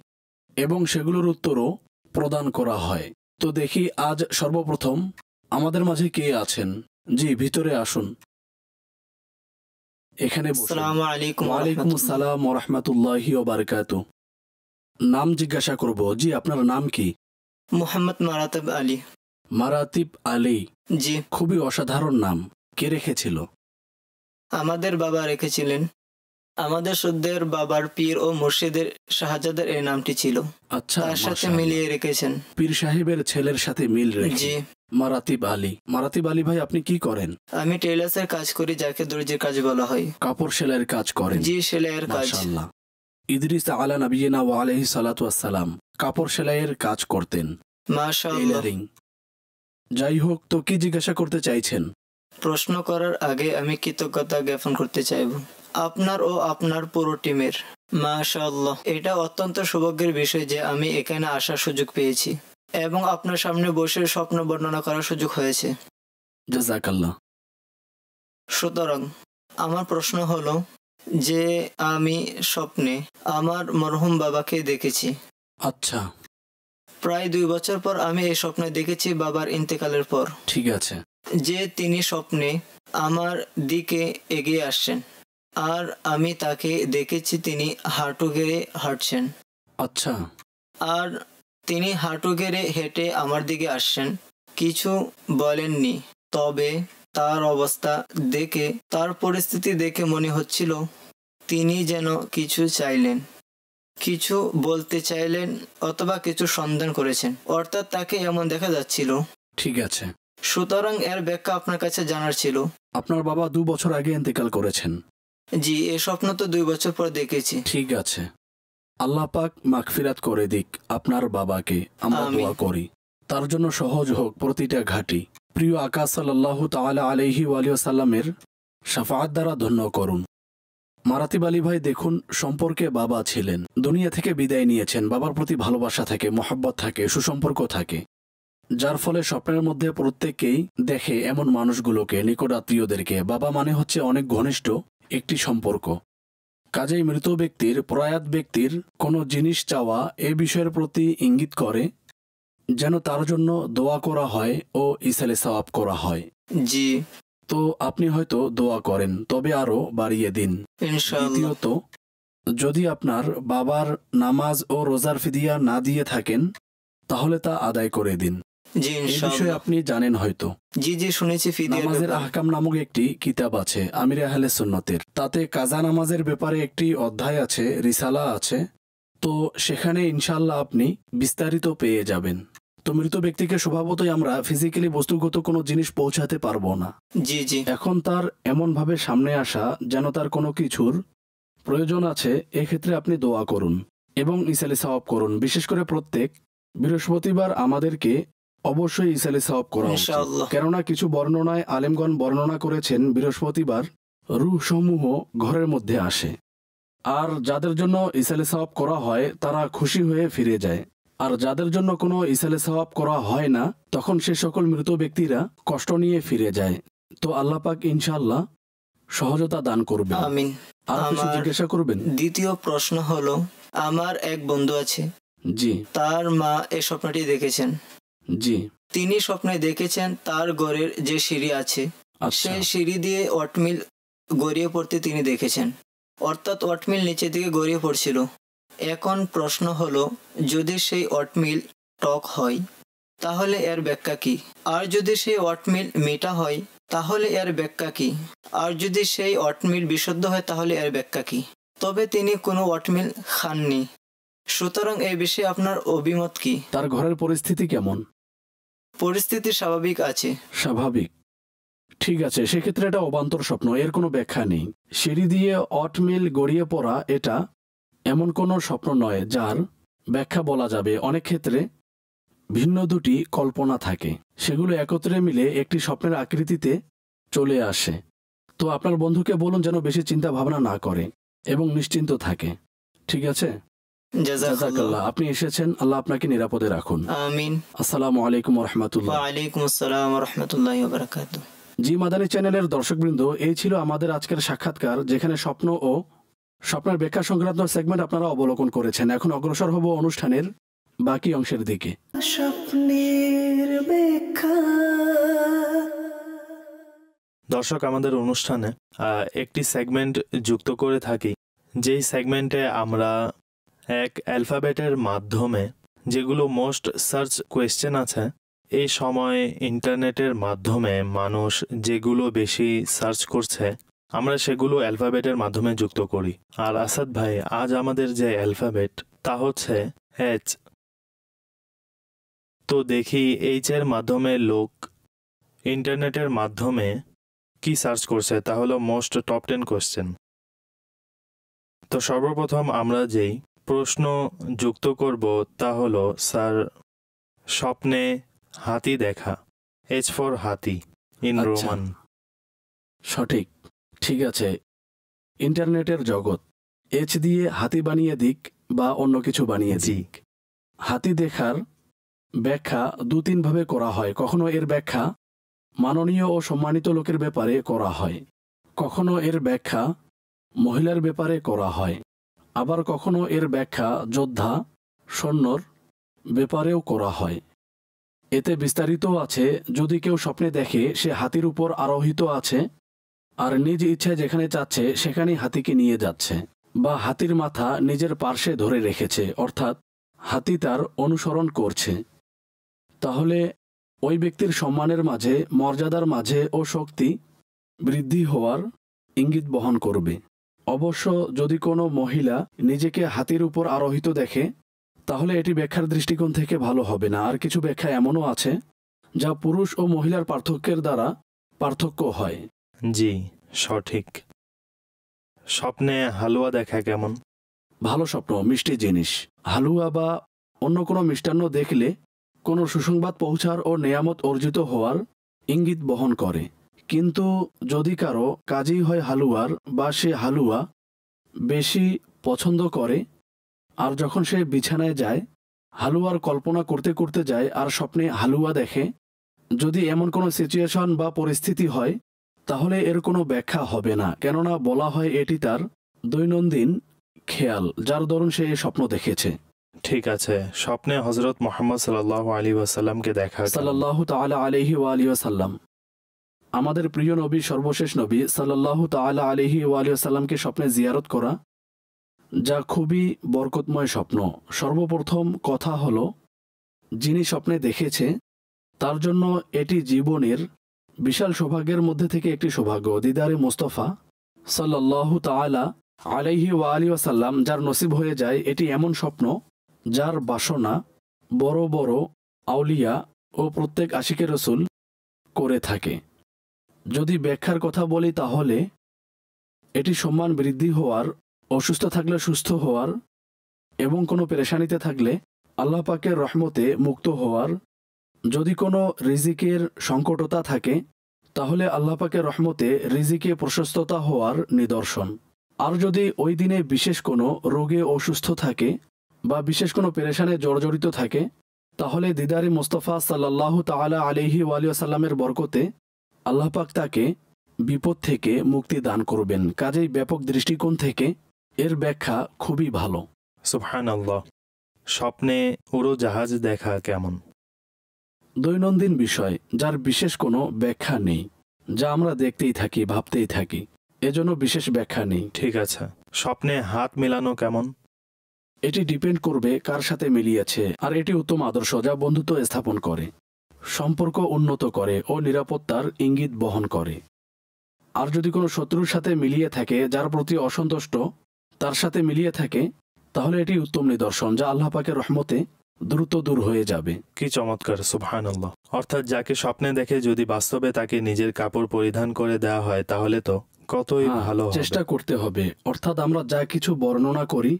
এবং সেগুলোর উত্তরও প্রদান করা হয়। তো দেখি আজ সর্বপ্রথম আমাদের মাঝে কে আছেন। জি, ভিতরে আসুন, এখানে বসুন। আসসালামু আলাইকুম। ওয়ালাইকুম আসসালাম ওয়া রাহমাতুল্লাহি ওয়া বারাকাতুহু। নাম জিজ্ঞাসা করব। জি, আপনার নাম কি? মোহাম্মদ মারাতিব আলী। মারাতিব আলী, জি। খুবই অসাধারণ নাম। কে রেখেছিল? আমাদের বাবা রেখেছিলেন। আমাদের শ্রদ্ধেয় বাবার পীর ও মুর্শিদের শাহজাদের এই নামটি ছিল। আচ্ছা, তার সাথে মাশাআল্লাহ। মিলিয়ে রেখেছেন। পীর সাহেবের ছেলের সাথে মিল রেখে জি। মারাতিব আলী। মারাতিব আলী ভাই, আপনি কি করেন? আমি টেইলার্সের কাজ করি, যাকে দর্জির কাজ বলা হয়। কাপড় সেলাইয়ের কাজ করেন? জি, সেলাইয়ের কাজ। মাশাআল্লাহ। ইদ্রিস আলা নবিয়িনা ওয়া আলাইহিস সালাতু ওয়াস সালাম কাপড় সেলাইয়ের কাজ করতেন, মাশাআল্লাহ। টেইলারিং। যাই হোক, তো কি জিজ্ঞাসা করতে চাইছেন? প্রশ্ন করার আগে আমি কৃতজ্ঞতা জ্ঞাপন করতে চাইব আপনার ও আপনার পুরো টিমের। মাশাআল্লাহ, এটা অত্যন্ত সৌভাগ্যের বিষয় যে আমি এখানে আসার সুযোগ পেয়েছি এবং আপনার সামনে বসে স্বপ্ন বর্ণনা করার সুযোগ হয়েছে। জাযাকাল্লাহ। সুতরাং আমার প্রশ্ন হলো যে আমি স্বপ্নে আমার মরহুম বাবাকে দেখেছি। আচ্ছা, প্রায় 2 বছর পর আমি এই স্বপ্নে দেখেছি বাবার ইন্তেকালের পর, ঠিক আছে। যে তিনি স্বপ্নে আমার দিকে এগিয়ে আসছেন আর আমি তাকে দেখেছি তিনি হাঁটু গেড়ে হাঁটছেন। আচ্ছা, আর তিনি হাঁটু গেড়ে হেঁটে আমার দিকে আসছেন, কিছু বলেননি। তবে তার অবস্থা দেখে, তার পরিস্থিতি দেখে মনে হচ্ছিল তিনি যেন কিছু চাইলেন, কিছু বলতে চাইলেন অথবা কিছু সন্ধান করেছেন, অর্থাৎ তাকে এমন দেখা যাচ্ছিল। ঠিক আছে। সুতরাং এর ব্যাখ্যা আপনার কাছে জানার ছিল। আপনার বাবা 2 বছর আগে ইন্তেকাল করেছেন। জি, এই স্বপ্ন তো 2 বছর পর দেখেছি। ঠিক আছে, আল্লাহ পাক মাগফিরাত করে দিক আপনার বাবাকে, আমরা আমিন। দোয়া করি তার জন্য সহজ হোক প্রতিটা ঘাটি। প্রিয় আকা সাল্লাল্লাহু তাআলা আলাইহি ওয়া আলিহি ওয়াসাল্লামের শাফাআত দ্বারা ধন্য করুন। মারাতিব আলী ভাই, দেখুন, সম্পর্কে বাবা ছিলেন, দুনিয়া থেকে বিদায় নিয়েছেন, বাবার প্রতি ভালোবাসা থাকে, মহব্বত থাকে, সুসম্পর্ক থাকে, যার ফলে স্বপ্নের মধ্যে প্রত্যেককেই দেখে এমন মানুষগুলোকে, নিকট আত্মীয়দেরকে। বাবা মানে হচ্ছে অনেক ঘনিষ্ঠ একটি সম্পর্ক। কাজেই মৃত ব্যক্তির, প্রয়াত ব্যক্তির কোনো জিনিস চাওয়া এ বিষয়ের প্রতি ইঙ্গিত করে যেন তার জন্য দোয়া করা হয় ও ইসালে সওয়াব করা হয়। জি। তো আপনি হয়তো দোয়া করেন, তবে আরো বাড়িয়ে দিন। ইনশাআল্লাহ। দ্বিতীয়ত, যদি আপনার বাবার নামাজ ও রোজার ফিদিয়া না দিয়ে থাকেন তাহলে তা আদায় করে দিন। জি, এই বিষয়ে ইনশাআল্লাহ। আপনি জানেন হয়তো। জি জি, শুনেছি ফিদিয়ার নামাজের ব্যাপারে। আহকাম নামক একটি কিতাব আছে আমিরে আহলে সুন্নতের, তাতে কাজা নামাজের ব্যাপারে একটি অধ্যায় আছে, রিসালা আছে। তো সেখানে ইনশাআল্লাহ আপনি বিস্তারিত পেয়ে যাবেন। তো মৃত ব্যক্তিকে স্বভাবতই আমরা ফিজিক্যালি বস্তুগত কোনো জিনিস পৌঁছাতে পারবো না। জি জি। এখন তার এমনভাবে সামনে আসা যেন তার কোনো কিছুর প্রয়োজন আছে, এক্ষেত্রে আপনি দোয়া করুন এবং ইসালে সওয়াব করুন। বিশেষ করে প্রত্যেক বৃহস্পতিবার আমাদেরকে অবশ্যই ইসালে সওয়াব করা উচিত। ইনশাআল্লাহ। কেননা কিছু বর্ণনায় আলেমগণ বর্ণনা করেছেন বৃহস্পতিবার রূহ সমূহ ঘরের মধ্যে আসে, আর যাদের জন্য ইসালে সওয়াব করা হয় তারা খুশি হয়ে ফিরে যায়, আর যাদের জন্য কোনো ইসালে সওয়াব করা হয় না তখন সে সকল মৃত ব্যক্তিরা কষ্ট নিয়ে ফিরে যায়। তো আল্লাহ পাক ইনশাআল্লাহ সহজতা দান করবে। আমিন। আর কিছু আমার জিজ্ঞাসা করবেন? দ্বিতীয় প্রশ্ন হলো, আমার এক বন্ধু আছে, জি তার মা এই স্বপ্নটি দেখেছেন। জি। তিনি স্বপ্নে দেখেছেন তার ঘরের যে সিঁড়ি আছে, আচ্ছা, সেই সিঁড়ি দিয়ে ওয়াটমিল গড়িয়ে পড়তে তিনি দেখেছেন, অর্থাৎ ওয়াটমিল নিচের দিকে গড়িয়ে পড়ছিল। এখন প্রশ্ন হলো, যদি সেই ওয়াটমিল টক হয় তাহলে এর ব্যাখ্যা কি? আর যদি সেই ওয়াটমিল মিঠা হয় তাহলে এর ব্যাখ্যা কি? আর যদি সেই ওয়াটমিল বিশুদ্ধ হয় তাহলে এর ব্যাখ্যা কি? তবে তিনি কোনো ওয়াটমিল খাননি। সুতরাং এই বিষয়ে আপনার অভিমত কি? তার ঘরের পরিস্থিতি কেমন? পরিস্থিতি স্বাভাবিক আছে। স্বাভাবিক, ঠিক আছে। সেক্ষেত্রে এটা অবান্তর স্বপ্ন, এর কোনো ব্যাখ্যা নেই। সিঁড়ি দিয়ে অটমিল গড়িয়ে পড়া এটা এমন কোনো স্বপ্ন নয় যার ব্যাখ্যা বলা যাবে। অনেক ক্ষেত্রে ভিন্ন দুটি কল্পনা থাকে, সেগুলো একত্রে মিলে একটি স্বপ্নের আকৃতিতে চলে আসে। তো আপনার বন্ধুকে বলুন যেন বেশি চিন্তা ভাবনা না করে এবং নিশ্চিন্ত থাকে। ঠিক আছে? জাযাকাল্লাহ। আপনি এসেছেন, আল্লাহ আপনাকে নিরাপদে রাখুন। আমিন। আসসালামু আলাইকুম ওয়া রাহমাতুল্লাহ। ওয়া আলাইকুম আসসালাম ওয়া রাহমাতুল্লাহি ওয়া বারাকাতুহু। জি মাদানী চ্যানেলের দর্শকবৃন্দ, এই ছিল আমাদের আজকের সাক্ষাৎকার, যেখানে স্বপ্ন ও স্বপ্নের ব্যাখ্যা সংক্রান্ত সেগমেন্ট আপনারা অবলোকন করেছেন। এখন অগ্রসর হব অনুষ্ঠানের বাকি অংশের দিকে। স্বপ্নের ব্যাখ্যা। দর্শক, আমাদের অনুষ্ঠানে একটি সেগমেন্ট যুক্ত করে থাকি, যেই সেগমেন্টে আমরা এক অ্যালফাবেটের মাধ্যমে যেগুলো মোস্ট সার্চ কোয়েশ্চেন আছে, এই সময় ইন্টারনেটের মাধ্যমে মানুষ যেগুলো বেশি সার্চ করছে, আমরা সেগুলো অ্যালফাবেটের মাধ্যমে যুক্ত করি। আর আসাদ ভাই, আজ আমাদের যে অ্যালফাবেট তা হচ্ছে এইচ। তো দেখি এইচ এর মাধ্যমে লোক ইন্টারনেটের মাধ্যমে কি সার্চ করছে, তা হলো মোস্ট টপ 10 কোয়েশ্চেন। তো সর্বপ্রথম আমরা যেই প্রশ্ন যুক্ত করব তা হলো, স্যার, স্বপ্নে হাতি দেখা, এইচ ফর হাতি ইন রোমান। সঠিক, ঠিক আছে। ইন্টারনেটের জগৎ এইচ দিয়ে হাতি বানিয়ে দিক বা অন্য কিছু বানিয়ে দিক, হাতি দেখার ব্যাখ্যা 2-3 ভাবে করা হয়। কখনো এর ব্যাখ্যা মাননীয় ও সম্মানিত লোকের ব্যাপারে করা হয়, কখনো এর ব্যাখ্যা মহিলার ব্যাপারে করা হয়, আবার কখনো এর ব্যাখ্যা যোদ্ধা সৈন্যর ব্যাপারেও করা হয়। এতে বিস্তারিত আছে, যদি কেউ স্বপ্নে দেখে সে হাতির উপর আরোহিত আছে আর নিজ ইচ্ছায় যেখানে চাচ্ছে সেখানেই হাতিকে নিয়ে যাচ্ছে, বা হাতির মাথা নিজের পার্শ্বে ধরে রেখেছে, অর্থাৎ হাতি তার অনুসরণ করছে, তাহলে ওই ব্যক্তির সম্মানের মাঝে, মর্যাদার মাঝে ও শক্তি বৃদ্ধি হওয়ার ইঙ্গিত বহন করবে। অবশ্য যদি কোনো মহিলা নিজেকে হাতির উপর আরোহিত দেখে, তাহলে এটি ব্যাখ্যার দৃষ্টিকোণ থেকে ভালো হবে না। আর কিছু ব্যাখ্যা এমনও আছে যা পুরুষ ও মহিলার পার্থক্যের দ্বারা পার্থক্য হয়। জি, সঠিক। স্বপ্নে হালুয়া দেখা কেমন? ভালো স্বপ্ন, মিষ্টি জিনিস, হালুয়া বা অন্য কোনো মিষ্টান্ন দেখলে কোনো সুসংবাদ পৌঁছার ও নেয়ামত অর্জিত হওয়ার ইঙ্গিত বহন করে। কিন্তু যদি কারো কাজই হয় হালুয়ার, বা সে হালুয়া বেশি পছন্দ করে, আর যখন সে বিছানায় যায় হালুয়ার কল্পনা করতে করতে যায় আর স্বপ্নে হালুয়া দেখে, যদি এমন কোনো সিচুয়েশন বা পরিস্থিতি হয়, তাহলে এর কোনো ব্যাখ্যা হবে না, কেননা বলা হয় এটি তার দৈনন্দিন খেয়াল, যার দরুন সে এই স্বপ্ন দেখেছে। ঠিক আছে। স্বপ্নে হযরত মুহাম্মদ সাল্লাল্লাহু আলাইহি ওয়াসাল্লামকে দেখা, সাল্লাল্লাহু তাআলা আলাইহি ওয়া আলিহি ওয়াসাল্লাম, আমাদের প্রিয় নবী, সর্বশেষ নবী সাল্লাল্লাহু তাআলা আলাইহি ওয়া আলিহি ওয়াসাল্লামকে স্বপ্নে জিয়ারত করা, যা খুবই বরকতময় স্বপ্ন। সর্বপ্রথম কথা হলো, যিনি স্বপ্নে দেখেছে তার জন্য এটি জীবনের বিশাল সৌভাগ্যের মধ্যে থেকে একটি সৌভাগ্য। দিদারে মুস্তাফা সাল্লাল্লাহু তাআলা আলাইহি ওয়া আলিহি ওয়াসাল্লাম যার নসিব হয়ে যায়, এটি এমন স্বপ্ন যার বাসনা বড় বড় আউলিয়া ও প্রত্যেক আশিকে রসুল করে থাকে। যদি ব্যাখ্যার কথা বলি, তাহলে এটি সম্মান বৃদ্ধি হওয়ার, অসুস্থ থাকলে সুস্থ হওয়ার এবং কোনো পেরেশানিতে থাকলে আল্লাহ পাকের রহমতে মুক্ত হওয়ার, যদি কোনো রিজিকের সংকটতা থাকে তাহলে আল্লাহ পাকের রহমতে রিজিকে প্রশস্ততা হওয়ার নিদর্শন। আর যদি ওই দিনে বিশেষ কোনো রোগে অসুস্থ থাকে বা বিশেষ কোনো পেরেশানে জর্জরিত থাকে, তাহলে দিদারে মুস্তাফা সাল্লাল্লাহু তাআলা আলাইহি ওয়া আলিহি ওয়াসাল্লামের বরকতে আল্লাহ পাক তাকে বিপদ থেকে মুক্তি দান করবেন। কাজেই ব্যাপক দৃষ্টিকোণ থেকে এর ব্যাখ্যা খুবই ভালো। সুবহানাল্লাহ। স্বপ্নে উড়োজাহাজ দেখা কেমন? দৈনন্দিন বিষয়, যার বিশেষ কোনো ব্যাখ্যা নেই, যা আমরা দেখতেই থাকি, ভাবতেই থাকি, এজন্য বিশেষ ব্যাখ্যা নেই। ঠিক আছে। স্বপ্নে হাত মেলানো কেমন? এটি ডিপেন্ড করবে কার সাথে মিলিয়েছে, আর এটি উত্তম আদর্শ যা বন্ধুত্ব স্থাপন করে, সম্পর্ক উন্নত করে ও নিরাপত্তার ইঙ্গিত বহন করে। আর যদি কোনো শত্রুর সাথে মিলিয়ে থাকে, যার প্রতি অসন্তুষ্ট, তার সাথে মিলিয়ে থাকে, তাহলে এটি উত্তম নিদর্শন যা আল্লাহ পাকের রহমতে দ্রুত দূর হয়ে যাবে। কি চমৎকার, সুবহানাল্লাহ। অর্থাৎ যাকে স্বপ্নে দেখে যদি বাস্তবে তাকে নিজের কাপড় পরিধান করে দেওয়া হয়, তাহলে তো কতই ভালো হবে। চেষ্টা করতে হবে। অর্থাৎ আমরা যা কিছু বর্ণনা করি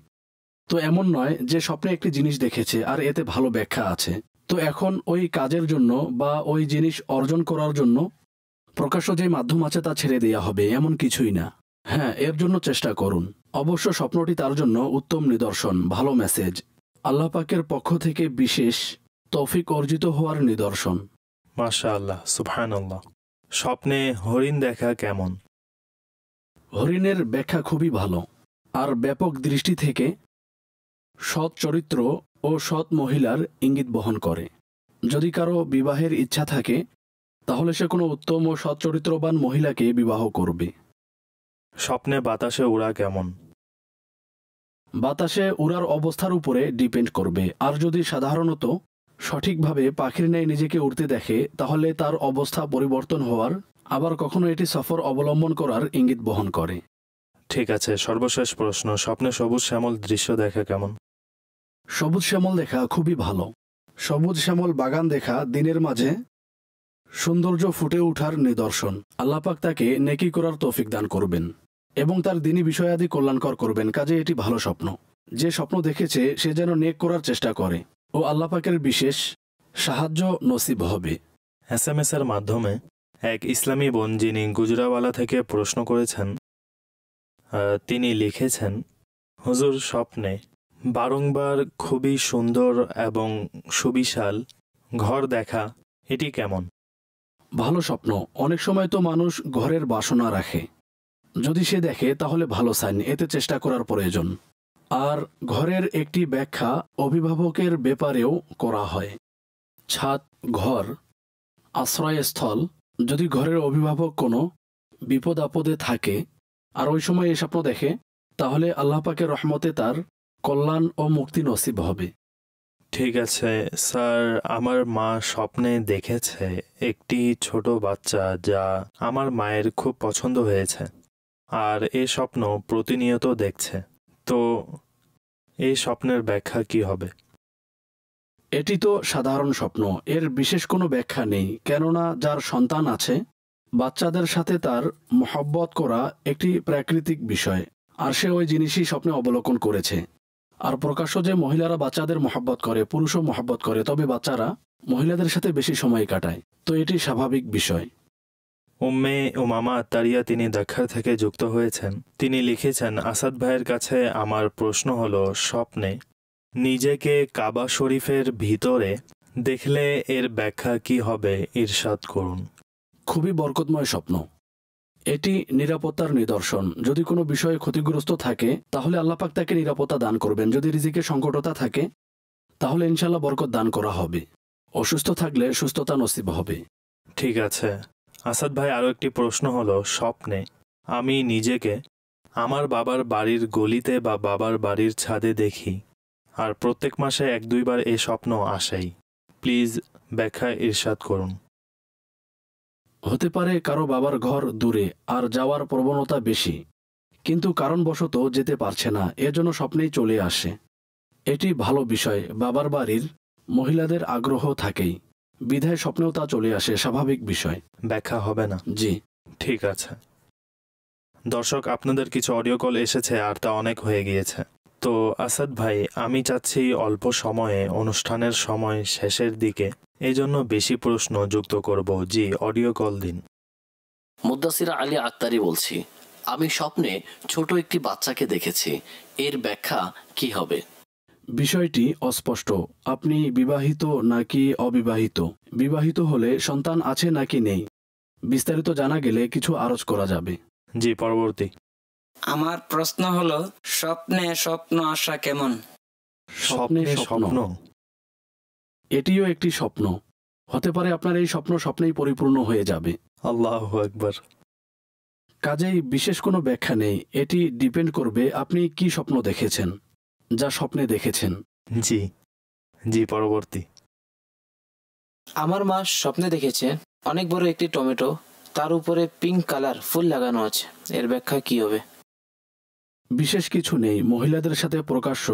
তো এমন নয় যে স্বপ্নে একটি জিনিস দেখেছে আর এতে ভালো ব্যাখ্যা আছে, তো এখন ওই কাজের জন্য বা ওই জিনিস অর্জন করার জন্য প্রকাশ্য যে মাধ্যম আছে তা ছেড়ে দেওয়া হবে, এমন কিছুই না। হ্যাঁ, এর জন্য চেষ্টা করুন। অবশ্য স্বপ্নটি তার জন্য উত্তম নিদর্শন, ভালো মেসেজ, আল্লাহ পাকের পক্ষ থেকে বিশেষ তৌফিক অর্জিত হওয়ার নিদর্শন। মাশাআল্লাহ, সুবহানাল্লাহ। স্বপ্নে হরিণ দেখা কেমন? হরিণের ব্যাখ্যা খুবই ভালো আর ব্যাপক দৃষ্টি থেকে সৎ চরিত্র ও সৎ মহিলার ইঙ্গিত বহন করে। যদি কারো বিবাহের ইচ্ছা থাকে তাহলে সে কোনো উত্তম ও সৎ চরিত্রবান মহিলাকে বিবাহ করবে। স্বপ্নে বাতাসে উড়া কেমন? বাতাসে উড়ার অবস্থার উপরে ডিপেন্ড করবে। আর যদি সাধারণত সঠিকভাবে পাখির ন্যায় নিজেকে উড়তে দেখে তাহলে তার অবস্থা পরিবর্তন হওয়ার, আবার কখনো এটি সফর অবলম্বন করার ইঙ্গিত বহন করে। ঠিক আছে, সর্বশেষ প্রশ্ন, স্বপ্নে সবুজ শ্যামল দৃশ্য দেখা কেমন? সবুজ শ্যামল দেখা খুবই ভালো। সবুজ শ্যামল বাগান দেখা দিনের মাঝে সৌন্দর্য ফুটে ওঠার নিদর্শন। আল্লাহ পাক তাকে নেকি করার তৌফিক দান করবেন এবং তার দিনী বিষয়াদি কল্যাণকর করবেন। কাজে এটি ভালো স্বপ্ন। যে স্বপ্ন দেখেছে সে যেন নেক করার চেষ্টা করে ও আল্লাহ পাকের বিশেষ সাহায্য নসিব হবে। SMS এর মাধ্যমে এক ইসলামী বোন, যিনি গুজরাওয়ালা থেকে প্রশ্ন করেছেন, তিনি লিখেছেন, হুজুর, স্বপ্নে বারংবার খুবই সুন্দর এবং সুবিশাল ঘর দেখা, এটি কেমন? ভালো স্বপ্ন। অনেক সময় তো মানুষ ঘরের বাসনা রাখে, যদি সে দেখে তাহলে ভালো সাইন, এতে চেষ্টা করার প্রয়োজন। আর ঘরের একটি ব্যাখ্যা অভিভাবকের ব্যাপারেও করা হয়। ছাদ, ঘর, আশ্রয়স্থল, যদি ঘরের অভিভাবক কোনো বিপদ আপদে থাকে আর ওই সময় এই স্বপ্ন দেখে তাহলে আল্লাহ পাকের রহমতে তার কল্যাণ ও মুক্তি নসিব হবে। ঠিক আছে স্যার, আমার মা স্বপ্নে দেখেছে একটি ছোট বাচ্চা যা আমার মায়ের খুব পছন্দ হয়েছে, আর এই স্বপ্ন প্রতিনিয়ত দেখছে। তো এই স্বপ্নের ব্যাখ্যা কি হবে? এটি তো সাধারণ স্বপ্ন, এর বিশেষ কোনো ব্যাখ্যা নেই। কেননা যার সন্তান আছে, বাচ্চাদের সাথে তার মহব্বত করা একটি প্রাকৃতিক বিষয়, আর সে ওই জিনিসই স্বপ্নে অবলোকন করেছে। আর প্রকাশ্য যে মহিলারা বাচ্চাদের মহব্বত করে, পুরুষও মহব্বত করে, তবে বাচ্চারা মহিলাদের সাথে বেশি সময় কাটায়, তো এটি স্বাভাবিক বিষয়। উম্মে উমামা আত্তারিয়া, তিনি দাক্ষার থেকে যুক্ত হয়েছেন, তিনি লিখেছেন, আসাদ ভাইয়ের কাছে আমার প্রশ্ন হলো, স্বপ্নে নিজেকে কাবা শরীফের ভিতরে দেখলে এর ব্যাখ্যা কি হবে, ইরশাদ করুন। খুবই বরকতময় স্বপ্ন। এটি নিরাপত্তার নিদর্শন। যদি কোনো বিষয়ে ক্ষতিগ্রস্ত থাকে তাহলে আল্লাহ পাক তাকে নিরাপত্তা দান করবেন। যদি রিজিকে সংকটতা থাকে তাহলে ইনশাল্লাহ বরকত দান করা হবে। অসুস্থ থাকলে সুস্থতা নসিব হবে। ঠিক আছে আসাদ ভাই, আরও একটি প্রশ্ন হলো, স্বপ্নে আমি নিজেকে আমার বাবার বাড়ির গলিতে বা বাবার বাড়ির ছাদে দেখি, আর প্রত্যেক মাসে 1-2 বার এই স্বপ্ন আসেই। প্লিজ ব্যাখ্যা ইরশাদ করুন। হতে পারে কারো বাবার ঘর দূরে আর যাওয়ার প্রবণতা বেশি, কিন্তু কারণবশত যেতে পারছে না, এজন্য স্বপ্নেই চলে আসে। এটি ভালো বিষয়। বাবার বাড়ির মহিলাদের আগ্রহ থাকেই, বিধায় স্বপ্নেও তা চলে আসে, স্বাভাবিক বিষয়। ব্যাখ্যা হবে না? জি ঠিক আছে। দর্শক, আপনাদের কিছু অডিও কল এসেছে আর তা অনেক হয়ে গিয়েছে। তো আসাদ ভাই, আমি চাচ্ছি অল্প সময়ে, অনুষ্ঠানের সময় শেষের দিকে, এই জন্য বেশি প্রশ্ন যুক্ত করব। জি, অডিও কল দিন। মুদ্দাসির আলী আত্তারি বলছি, আমি স্বপ্নে ছোট একটি বাচ্চাকে দেখেছি, এর ব্যাখ্যা কি হবে? বিষয়টি অস্পষ্ট। আপনি বিবাহিত নাকি অবিবাহিত? বিবাহিত হলে সন্তান আছে নাকি নেই, বিস্তারিত জানা গেলে কিছু আরজ করা যাবে। জি, পরবর্তী। আমার প্রশ্ন হলো, স্বপ্নে স্বপ্ন আসা কেমন? স্বপ্নে স্বপ্ন, এটিও একটি স্বপ্ন। হতে পারে আপনার এই স্বপ্ন স্বপ্নেই পরিপূর্ণ হয়ে যাবে। আল্লাহু আকবার। কাজেই বিশেষ কোনো ব্যাখ্যা নেই। এটি ডিপেন্ড করবে আপনি কি স্বপ্ন দেখেছেন, যা স্বপ্নে দেখেছেন। জি জি, পরবর্তী। আমার মা স্বপ্নে দেখেছে অনেক বড় একটি টমেটো, তার উপরে পিঙ্ক কালার ফুল লাগানো আছে, এর ব্যাখ্যা কি হবে? বিশেষ কিছু নেই। মহিলাদের সাথে প্রকাশ্য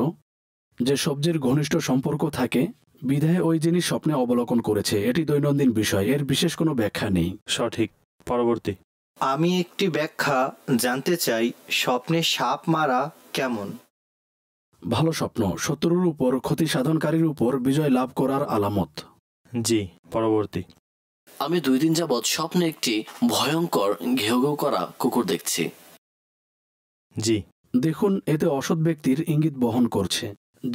যে সবজির ঘনিষ্ঠ সম্পর্ক থাকে, বিধায় ওই জিনিস স্বপ্নে অবলোকন করেছে। এটি দৈনন্দিন বিষয়, এর বিশেষ কোনো ব্যাখ্যা নেই। সঠিক। পরবর্তী। আমি একটি ব্যাখ্যা জানতে চাই, স্বপ্নে সাপ মারা কেমন? ভালো স্বপ্ন শত্রুর উপর ক্ষতি সাধনকারীর উপর বিজয় লাভ করার আলামত। জি, পরবর্তী। আমি 2 দিন যাবৎ স্বপ্নে একটি ভয়ঙ্কর ঘেউ ঘেউ করা কুকুর দেখছি। জি। দেখুন, এতে অসৎ ব্যক্তির ইঙ্গিত বহন করছে,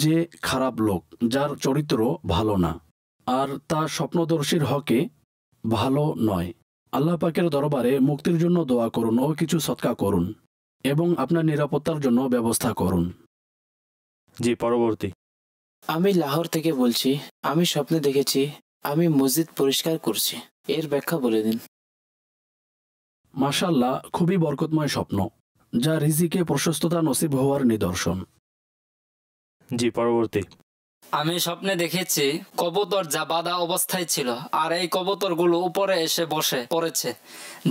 যে খারাপ লোক, যার চরিত্র ভালো না, আর তা স্বপ্নদর্শীর হকে ভালো নয়। আল্লাহ পাকের দরবারে মুক্তির জন্য দোয়া করুন ও কিছু সদকা করুন এবং আপনার নিরাপত্তার জন্য ব্যবস্থা করুন। জি, পরবর্তী। আমি লাহোর থেকে বলছি। আমি স্বপ্নে দেখেছি আমি মসজিদ পরিষ্কার করছি। এর ব্যাখ্যা বলে দিন। মাশাআল্লাহ, খুবই বরকতময় স্বপ্ন, যা রিজিকে প্রশস্ততা নসিব হওয়ার নিদর্শন। জি, পরবর্তী। আমি স্বপ্নে দেখেছি কবুতর যা বাঁধা অবস্থায় ছিল, আর এই কবুতরগুলো উপরে এসে বসে পড়েছে,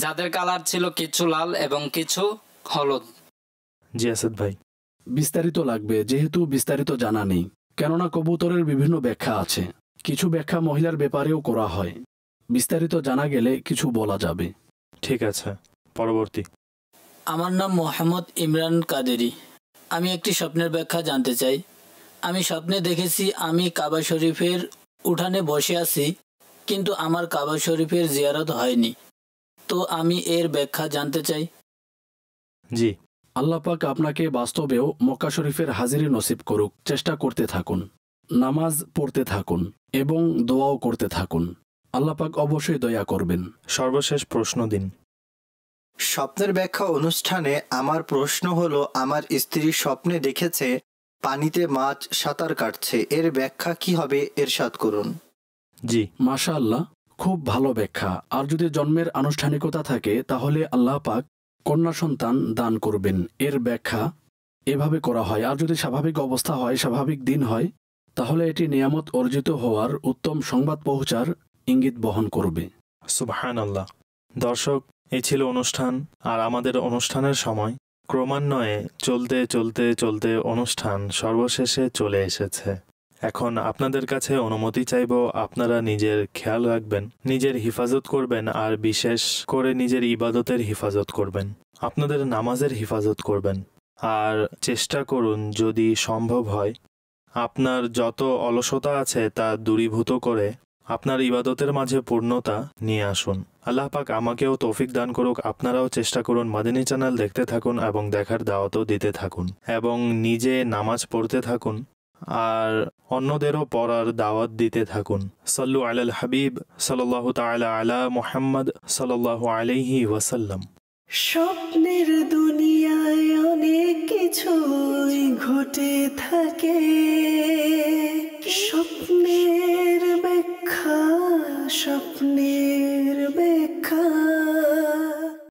যাদের কালার ছিল কিছু লাল এবং কিছু হলুদ। জি আসাদ ভাই। বিস্তারিত লাগবে, যেহেতু বিস্তারিত জানা নেই, কেননা কবুতরের বিভিন্ন ব্যাখ্যা আছে। কিছু ব্যাখ্যা মহিলার ব্যাপারেও করা হয়। বিস্তারিত জানা গেলে কিছু বলা যাবে। ঠিক আছে, পরবর্তী। আমার নাম মোহাম্মদ ইমরান কাদেরি। আমি একটি স্বপ্নের ব্যাখ্যা জানতে চাই। আমি স্বপ্নে দেখেছি আমি কাবা শরীফের উঠানে বসে আছি, কিন্তু আমার কাবা শরীফের জিয়ারত হয়নি। তো আমি এর ব্যাখ্যা জানতে চাই। জি। আল্লাহ পাক আপনাকে বাস্তবেও মক্কা শরীফের হাজিরি নসিব করুক। চেষ্টা করতে থাকুন, নামাজ পড়তে থাকুন এবং দোয়াও করতে থাকুন। আল্লাহ পাক অবশ্যই দয়া করবেন। সর্বশেষ প্রশ্ন দিন। স্বপ্নের ব্যাখ্যা অনুষ্ঠানে আমার প্রশ্ন হলো, আমার স্ত্রী স্বপ্নে দেখেছে পানিতে মাছ সাঁতার কাটছে, এর ব্যাখ্যা কি হবে এরশাদ করুন। জি। মাশাআল্লাহ, খুব ভালো ব্যাখ্যা। আর যদি জন্মের আনুষ্ঠানিকতা থাকে তাহলে আল্লাহ পাক কন্যা সন্তান দান করবেন। এর ব্যাখ্যা এভাবে করা হয়। আর যদি স্বাভাবিক অবস্থা হয়, স্বাভাবিক দিন হয়, তাহলে এটি নিয়ামত অর্জিত হওয়ার উত্তম সংবাদ পৌঁছার ইঙ্গিত বহন করবে। সুবহানাল্লাহ। দর্শক, এই ছিল অনুষ্ঠান। আর আমাদের অনুষ্ঠানের সময় ক্রমান্বয়ে চলতে চলতে চলতে অনুষ্ঠান সর্বশেষে চলে এসেছে। এখন আপনাদের কাছে অনুমতি চাইব, আপনারা নিজের খেয়াল রাখবেন, নিজের হিফাজত করবেন, আর বিশেষ করে নিজের ইবাদতের হিফাজত করবেন, আপনাদের নামাজের হিফাজত করবেন। আর চেষ্টা করুন, যদি সম্ভব হয়, আপনার যত অলসতা আছে তা দূরীভূত করে আপনার ইবাদতের মাঝে পূর্ণতা নিয়ে আসুন। আল্লাহ পাক আমাকেও তৌফিক দান করুক। আপনারাও চেষ্টা করুন, মাদানী চ্যানেল দেখতে থাকুন এবং দেখার দাওয়াতও দিতে থাকুন এবং নিজে নামাজ পড়তে থাকুন আর অন্যদেরও পড়ার দাওয়াত দিতে থাকুন। সাল্লু আলাল হাবিব সাল্লাল্লাহু তাআলা আলা মুহাম্মদ সাল্লাল্লাহু আলাইহি ওয়াসাল্লাম। স্বপ্নের দুনিয়ায় অনেক কিছুই ঘটে থাকে, স্বপ্নের ব্যাখ্যা স্বপ্নে